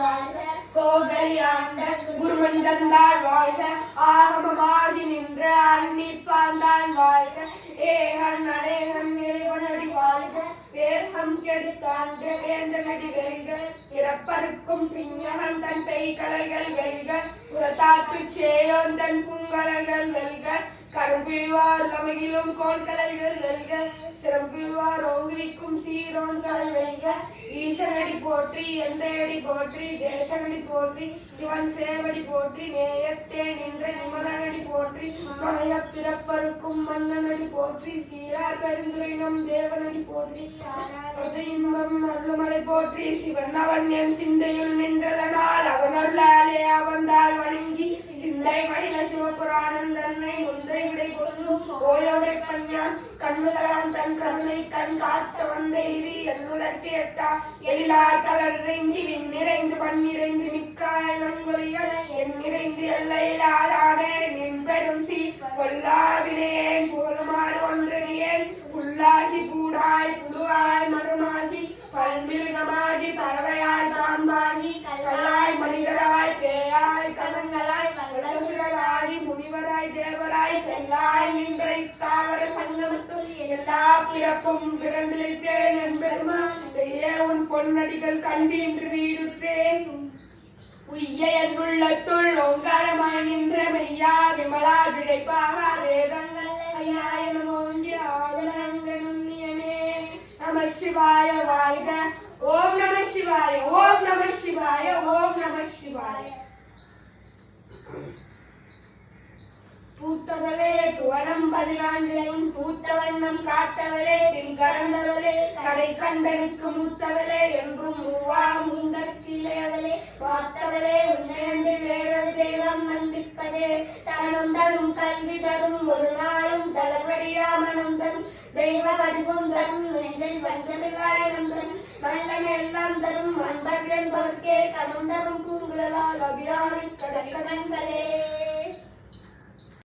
வாழ்க கோகலி ஆண்ட குருமணி தந்தாள் வாழ்க ஆகமமாகி நின்ற அன்னிப்பாந்தான் வாழ்க ஏகன் அநேகன் இறைவனடி வாழ்க வேகம் கெடுத்தாண்ட வேந்தனடி வெல்க இறப்பருக்கும் பிஞகன் தன் பெய்கலைகள் வெல்க புறத்தாற்று சேயோந்தன் பூங்கலங்கள் வெல்க கரும்பிழ்வார் தமிழிலும் கோண்கலைகள் வெல்க சிறம்பிழ்வார் ஓங்குவிக்கும் சீரோன்கள் வெல்க ஈசனடி போற்றி எந்தையடி போற்றி தேசனடி போற்றி சிவன் சேவடி போற்றி நேயத்தே நின்ற நிமலனடி போற்றி மாய பிறப்பருக்கும் மன்னனடி போற்றி சீரார் பெருந்துரை நம் தேவனடி போற்றி இன்பம் அருள்மலை போற்றி சிவன் அவன் என் சிந்தையுள் நின்றதனால் அவன் அருளாலே அவந்தால் வணங்கி சிந்தை மனித சிவபுராணம் தன்னை ஒன்றை விடை கொள்ளும் ஓயோடை கண்யான் கண்ணுதலான் தன் கருணை கண் காட்ட வந்த இது எண்ணுதற்கு எட்டா எழிலார் கலர் நிறைந்து விண் நிறைந்து பண் நிறைந்து மிக்காய நன்கொலிகள் என் நிறைந்து எல்லையிலாதானே நின் பெரும் சீ கொல்லாவினேன் போலுமாறு ஒன்றறியேன் புல்லாகி கூடாய் புழுவாய் மருமாகி பல்மிருகமாகி பறவையாய் பாம்பாகி கல்லாய் மனிதராய் பேயாய் கணங்களாய் வல்லசுரராய் முனிவராய் தேவராய் செல்லாய் நின்றை தாவர சங்கமத்துள் எல்லா பிறப்பும் பிறந்திருப்பேன் என்பெருமான் உன் பொன்னடிகள் கண்டு இன்று வீடுற்றேன் உய்ய என்னுள்ளத்துள் ஓங்காரமாய் நின்ற மெய்யா விமலா விடைப்பாக வேதங்கள் ஐயாயிரமோங்கி ஆதரங்க நுண்ணியனே நம சிவாய வாழ்க ஓம் நம சிவாய ஓம் நம சிவாய ஓம் நம சிவாய பூத்தவளே துவனம் 14 பூத்த வண்ணம் காத்தவளே பின் கறந்தவளே கடை கண்டனுக்கு மூத்தவளே என்றும் மூவா மூந்தற்கிளையவளே பார்த்தவளே உன்னையன்று வேறொரு தெய்வம் வந்திப்பதே தனம் தரும் கல்வி தரும் ஒரு நாளும் தளவரியாமனம் தரும் தெய்வ வடிவம் தரும் நெஞ்சில் வஞ்சமில்லாயனம் தரும் வல்லன எல்லாம் தரும் அன்பர் என்பவர்க்கே கணம் தரும் பூங்குழலால் அபிராமி கடற்கடங்களே